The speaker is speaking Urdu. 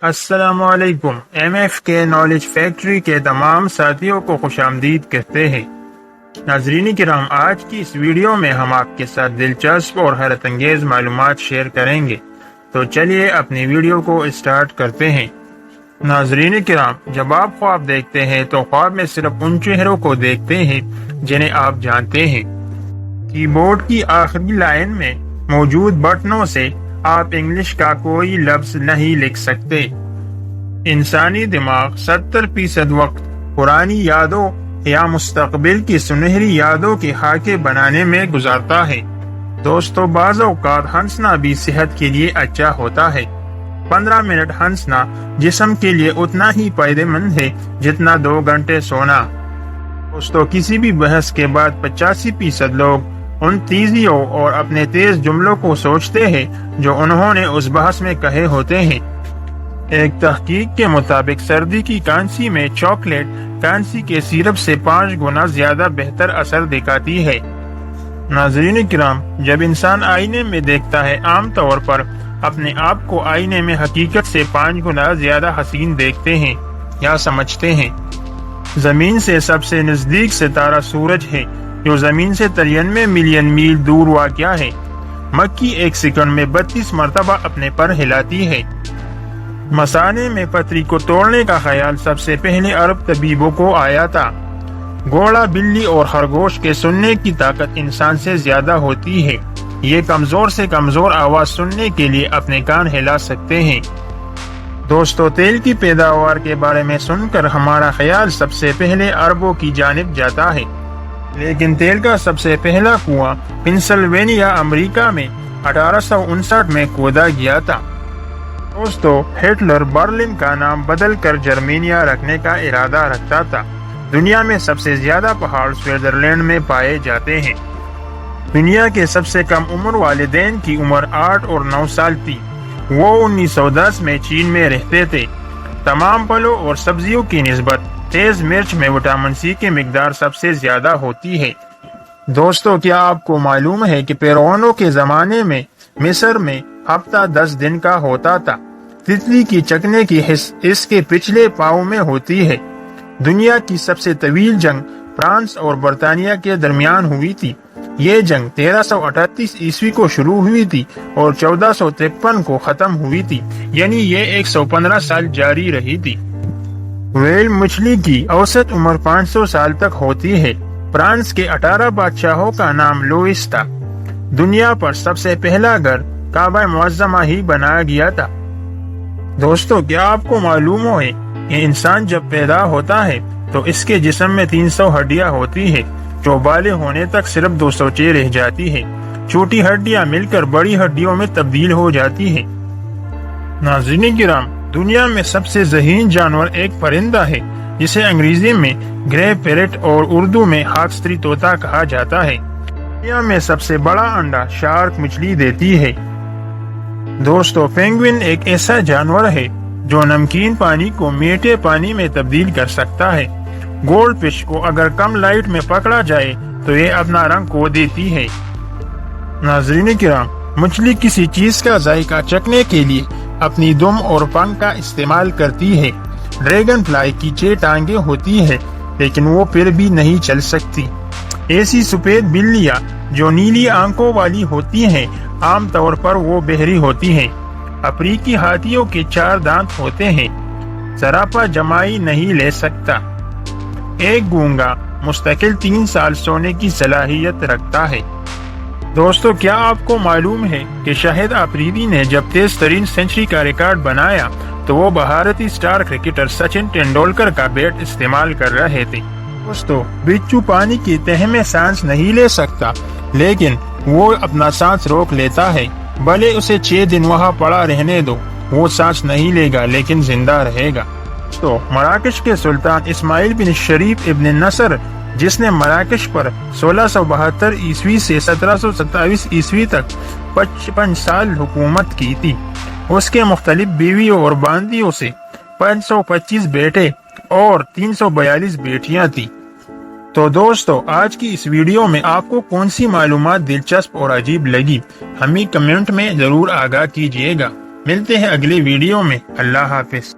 السلام علیکم۔ ایم ایف کے نالج فیکٹری کے تمام ساتھیوں کو خوش آمدید کہتے ہیں۔ ناظرین کرام، آج کی اس ویڈیو میں ہم آپ کے ساتھ دلچسپ اور حیرت انگیز معلومات شیئر کریں گے، تو چلیے اپنی ویڈیو کو اسٹارٹ کرتے ہیں۔ ناظرین کرام، جب آپ خواب دیکھتے ہیں تو خواب میں صرف ان چہروں کو دیکھتے ہیں جنہیں آپ جانتے ہیں۔ کی بورڈ کی آخری لائن میں موجود بٹنوں سے آپ انگلش کا کوئی لفظ نہیں لکھ سکتے۔ انسانی دماغ 70% وقت پرانی یادوں یا مستقبل کی سنہری یادوں کے خاکے بنانے میں گزارتا ہے۔ دوستو، بعض اوقات ہنسنا بھی صحت کے لیے اچھا ہوتا ہے۔ 15 منٹ ہنسنا جسم کے لیے اتنا ہی فائدہ مند ہے جتنا 2 گھنٹے سونا۔ دوستو، کسی بھی بحث کے بعد 85% لوگ ان تیزیوں اور اپنے تیز جملوں کو سوچتے ہیں جو انہوں نے اس بحث میں کہے ہوتے ہیں۔ ایک تحقیق کے مطابق سردی کی کھانسی میں چاکلیٹ کھانسی کے سیرپ سے 5 گنا زیادہ بہتر اثر دکھاتی ہے۔ ناظرین کرام، جب انسان آئینے میں دیکھتا ہے، عام طور پر اپنے آپ کو آئینے میں حقیقت سے 5 گنا زیادہ حسین دیکھتے ہیں یا سمجھتے ہیں۔ زمین سے سب سے نزدیک ستارہ سورج ہے، جو زمین سے 93 ملین میل دور واقع ہے۔ مکھی ایک سیکنڈ میں 32 مرتبہ اپنے پر ہلاتی ہے۔ مثانے میں پتری کو توڑنے کا خیال سب سے پہلے عرب طبیبوں کو آیا تھا۔ گھوڑا، بلی اور خرگوش کے سننے کی طاقت انسان سے زیادہ ہوتی ہے۔ یہ کمزور سے کمزور آواز سننے کے لیے اپنے کان ہلا سکتے ہیں۔ دوستو، تیل کی پیداوار کے بارے میں سن کر ہمارا خیال سب سے پہلے عربوں کی جانب جاتا ہے، لیکن تیل کا سب سے پہلا کنواں پنسلوینیا، امریکہ میں 1859 میں کھودا گیا تھا۔ دوستو، ہٹلر برلن کا نام بدل کر جرمینیا رکھنے کا ارادہ رکھتا تھا۔ دنیا میں سب سے زیادہ پہاڑ سوئٹزرلینڈ میں پائے جاتے ہیں۔ دنیا کے سب سے کم عمر والدین کی عمر 8 اور 9 سال تھی۔ وہ 1910 میں چین میں رہتے تھے۔ تمام پھلوں اور سبزیوں کی نسبت تیز مرچ میں وٹامن سی کی مقدار سب سے زیادہ ہوتی ہے۔ دوستو، کیا آپ کو معلوم ہے کہ فرعونوں کے زمانے میں مصر میں ہفتہ 10 دن کا ہوتا تھا؟ تتلی کی چکنے کی حص اس کے پچھلے پاؤں میں ہوتی ہے۔ دنیا کی سب سے طویل جنگ فرانس اور برطانیہ کے درمیان ہوئی تھی۔ یہ جنگ 1338 عیسوی کو شروع ہوئی تھی اور 1453 کو ختم ہوئی تھی، یعنی یہ 115 سال جاری رہی تھی۔ ویل مچھلی کی اوسط عمر 500 سال تک ہوتی ہے۔ فرانس کے 18 بادشاہوں کا نام لوئس تھا۔ دنیا پر سب سے پہلا گھر کعبہ معظمہ ہی بنایا گیا تھا۔ دوستو، کیا آپ کو معلوم ہے کہ انسان جب پیدا ہوتا ہے تو اس کے جسم میں 300 ہڈیاں ہوتی ہے، جو بالغ ہونے تک صرف 206 رہ جاتی ہے۔ چھوٹی ہڈیاں مل کر بڑی ہڈیوں میں تبدیل ہو جاتی ہیں۔ ناظرین کرام، دنیا میں سب سے ذہین جانور ایک پرندہ ہے جسے انگریزی میں گرے پیرٹ اور اردو میں ہاکستری طوطا کہا جاتا ہے۔ دنیا میں سب سے بڑا انڈا شارک مچھلی دیتی ہے۔ دوستو، پینگوئن ایک ایسا جانور ہے جو نمکین پانی کو میٹھے پانی میں تبدیل کر سکتا ہے۔ گولڈ فش کو اگر کم لائٹ میں پکڑا جائے تو یہ اپنا رنگ کھو دیتی ہے۔ ناظرین کرام، مچھلی کسی چیز کا ذائقہ چکھنے کے لیے اپنی دم اور پنکھ کا استعمال کرتی ہے۔ ڈریگن فلائی کی 6 ٹانگیں ہوتی ہے، لیکن وہ پھر بھی نہیں چل سکتی۔ ایسی سفید بلیاں جو نیلی آنکھوں والی ہوتی ہیں، عام طور پر وہ بحری ہوتی ہیں۔ افریقی ہاتھیوں کے 4 دانت ہوتے ہیں۔ زرافہ جمائی نہیں لے سکتا۔ ایک گونگا مستقل 3 سال سونے کی صلاحیت رکھتا ہے۔ دوستو، کیا آپ کو معلوم ہے کہ شاہد آفریدی نے جب تیز ترین سنچری کا ریکارڈ بنایا تو وہ بھارتی سٹار کرکٹر سچن ٹینڈولکر کا بیٹ استعمال کر رہے تھے؟ دوستو، بچو پانی کی تہ میں سانس نہیں لے سکتا، لیکن وہ اپنا سانس روک لیتا ہے۔ بھلے اسے 6 دن وہاں پڑا رہنے دو، وہ سانس نہیں لے گا لیکن زندہ رہے گا۔ تو مراکش کے سلطان اسماعیل بن شریف ابن نصر، جس نے مراکش پر 1672 عیسوی سے 1727 عیسوی تک 55 سال حکومت کی تھی، اس کے مختلف بیویوں اور باندیوں سے 525 بیٹے اور 342 بیٹیاں تھیں۔ تو دوستو، آج کی اس ویڈیو میں آپ کو کون سی معلومات دلچسپ اور عجیب لگی، ہمیں کمنٹ میں ضرور آگاہ کیجیے گا۔ ملتے ہیں اگلی ویڈیو میں۔ اللہ حافظ۔